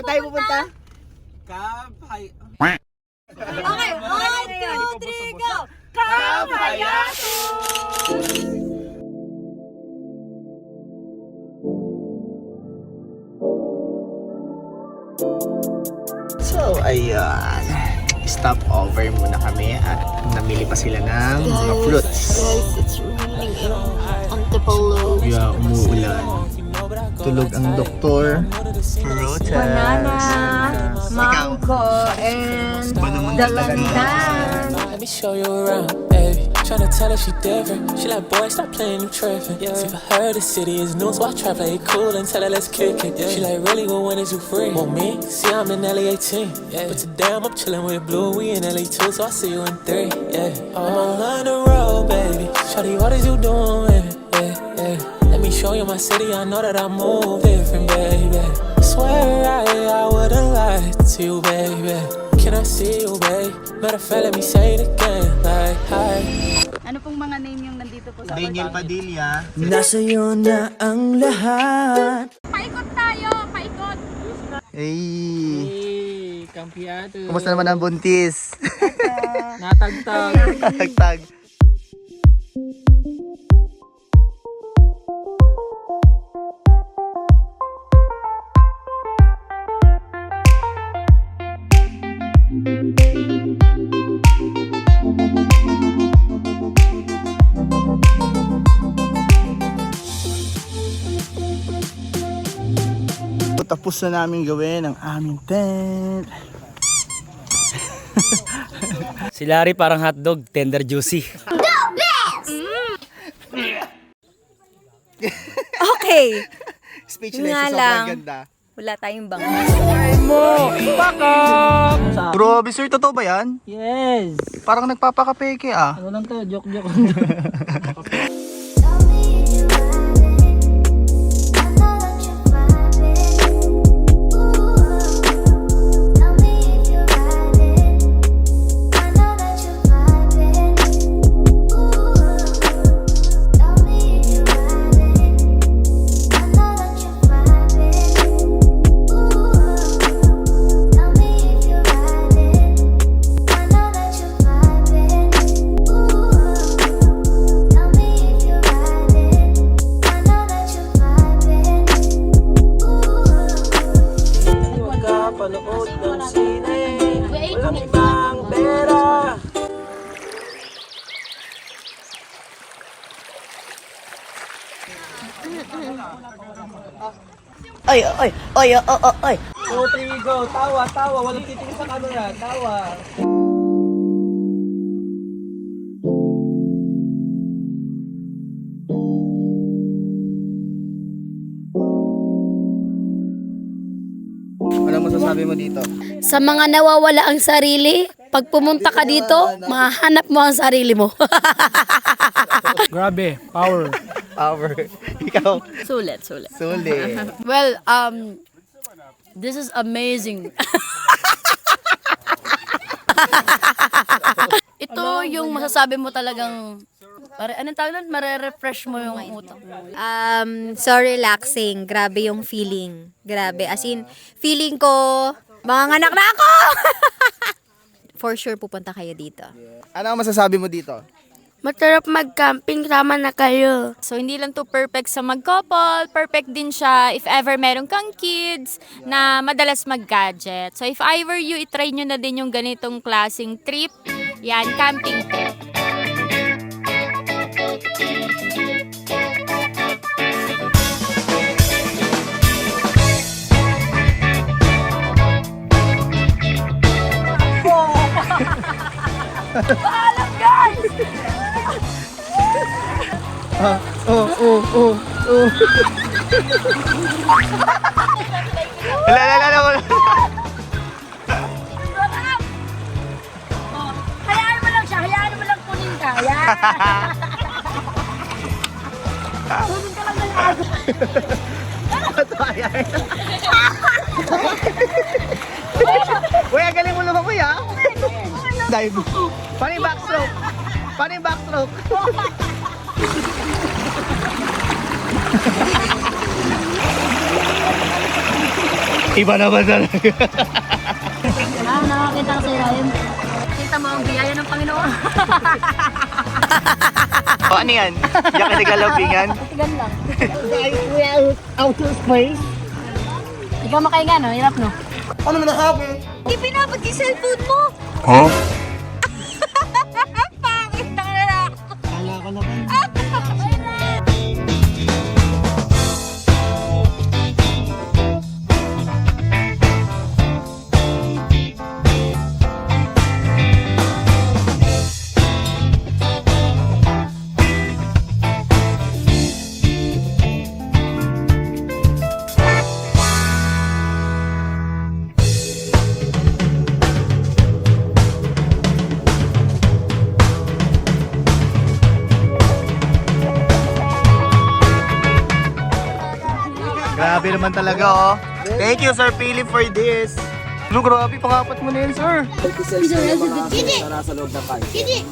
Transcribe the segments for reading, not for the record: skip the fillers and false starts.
Saan tayo pupunta? Kapay... Okay, 1, 2, 3, go! Kapayaso! So, ayun. Stop over muna kami at namili pa sila ng mga fruits. Guys, it's raining in Antipolo. Yeah, umuulan. Tulog ang doktor. Fruits. Banana, mango, and dalandan. Let me show you around, baby. Tryna tell her she different. She like, boy, stop playing, you tripping. See, for her, the city is new, so I try play it cool and tell her let's kick it. She like, really, well, when is you free? Want me? See, I'm in LA 18. But today I'm up chillin' with Blue, we in LA 2, so I see you in 3. I'm on the road, baby. Shawty, what is you doing? Let me show you my city, I know that I move different, baby. I swear I would've lied to you, baby. Can I see you, babe? Matter of fact, let me say it again, like, hi. Ano pong mga name yung nandito po sa Daniel Padilla. Nasa'yo na ang lahat. Paikot tayo! Paikot! Hey! Hey, kampiyato. Kumusta naman ang buntis? Natagtag. Tagtag. Tapos na namin gawin ang aming tent. Si Larry parang hotdog, tender juicy. Okay. Speechless Nga sa lang. sobrang ganda. Wala tayong bang. Grabe sir, totoo ba yan? Yes. Parang nagpapakapeke ah. Ano lang to? Joke. Panood ng sine. Walang ibang pera. Oy, oy, oy, oy, oy, oy. 2, 3, go. Tawa. Walang titingin sa camera. Tawa. Ano masasabi mo dito? Sa mga nawawala ang sarili, pag pumunta ka dito, mahanap mo ang sarili mo. Grabe. Power. Power. Ikaw. Sulit. Suli. Well, this is amazing. Ito yung masasabi mo talagang, anong tawag nun? Mare-refresh mo yung utak mo. So relaxing. Grabe yung feeling. Grabe. As in, feeling ko, manganganak na ako! For sure, pupunta kayo dito. Ano ang masasabi mo dito? Masarap mag-camping, sama na kayo. So, hindi lang to perfect sa mag-couple. Perfect din siya if ever meron kang kids na madalas mag-gadget. So, if I were you, itry nyo na din yung ganitong klaseng trip. Yan, camping trip. Wala. Hayaan mo lang siya, hayaan mo lang kunin ka. Yan. Kunin ka lang ng lago. Uy, ang galing mo lumakoy ah. Dive. Paano yung backstroke? Paano yung backstroke? Iba naman talaga. Nakakita ko sa ilalim. Kita mo ang biyaya ng Panginoon. O, ano yan? Diyan ka naglalabingan? Tigan lang. Outer space? Di ka makahinga, no? Hirap, no? Ano naman nakabi? Di pinapag yung cellphone mo. Huh? Pangit na lalaki. Kala ko naman. Grabe naman talaga, oh. Thank you, Sir Philip, for this. No, grabe, pangapat mo na yan, sir. Nasa loob ng kanya.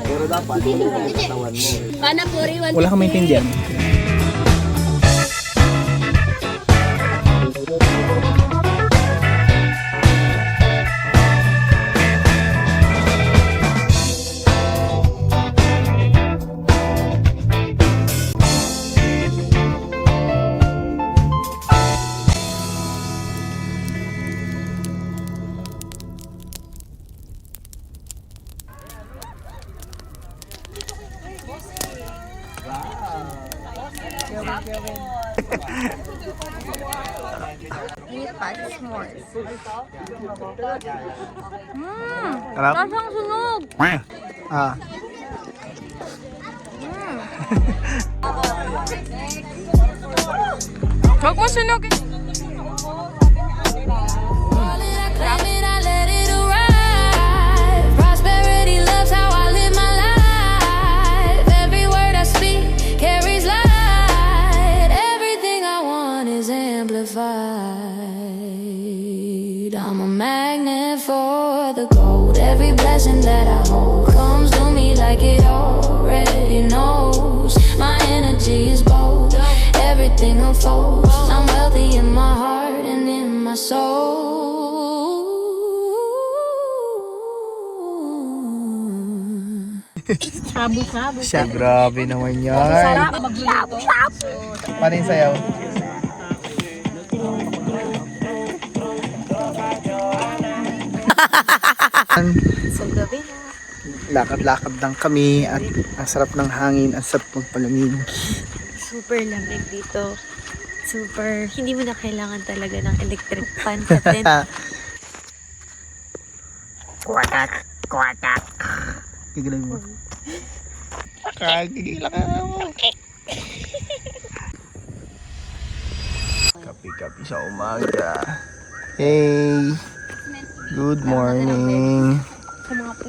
Pero dapat, katawan mo. Paano po rin? Wala kang maintindihan. Harap? Lasang sunog. Ah. Huwag mo sunog. Prosperity loves how I live my life. Every word I speak carries light. Everything I want is amplified. I'm a magnet for the gold. Every blessing that I hold comes to me like it already knows. My energy is bold. Everything unfolds. I'm wealthy in my heart and in my soul. Sabu-sabu. Siya, grabe naman yan. Paano yung sayaw? So, gabi na. Lakad-lakad lang kami at ang sarap ng hangin, ang sarap magpalamig. Super lamig dito. Super, hindi mo na kailangan talaga ng electric fan sa tent. Kwatak. Gigilan mo. Gigilan ka mo. Kapi-kapi sa umaga. Hey! Good morning.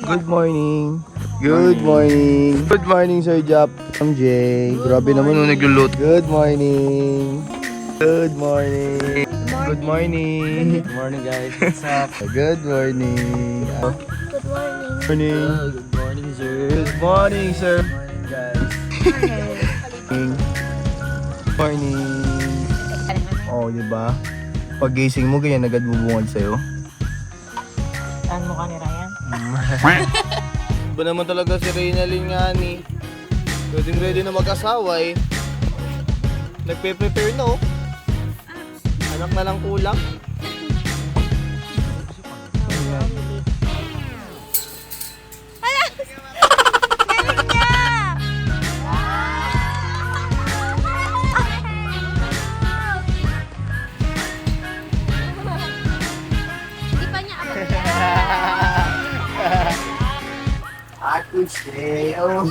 Good morning. Good morning. Good morning, Sir Jap. I'm Jay. Grabe naman nung naglulot. Good morning. Good morning. Good morning. Good morning, guys. What's up? Good morning. Good morning. Morning. Good morning, sir. Good morning, sir. Guys. Morning. Oh, di ba? Pag gising mo, ganyan agad bubungad sa'yo. Saan mo ka ni Ryan? Ba naman talaga si Reynalyn nga ni. Ready na mag-asawa eh. Nagpe-prepare na oh. Anak na lang kulang. Aku say, oh,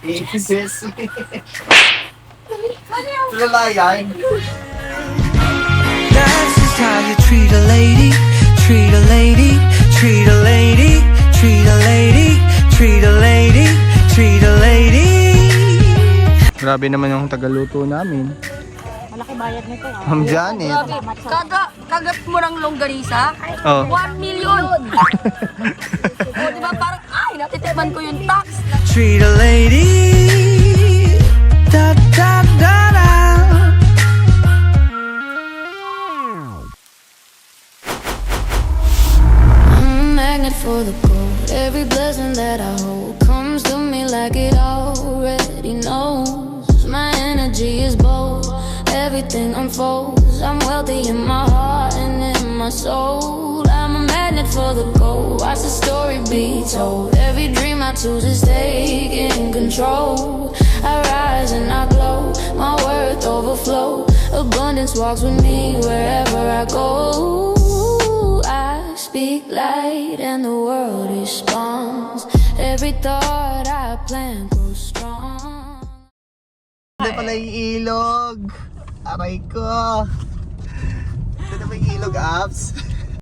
Jesus. Lalayan. That's just how you treat a lady, treat a lady, treat a lady, treat a lady, treat a lady, treat a lady. Grabe naman yung tagaluto namin. Malaki bayad nito. Ma'am Janet. Kagat mo ng longganisa? Oh. 1 million! O, diba parang, ay, natitipan ko yung tax. Treat a lady. Da da da da. everything unfolds. I'm wealthy in my heart and in my soul. I'm a magnet for the gold. Watch the story be told. Every dream I choose is taking control. I rise and I glow. My worth overflow. Abundance walks with me wherever I go. I speak light and the world responds. Every thought I plan grows strong. Ito pala yung ilog. Aray ko. Ito na ba yung ilog, Abs?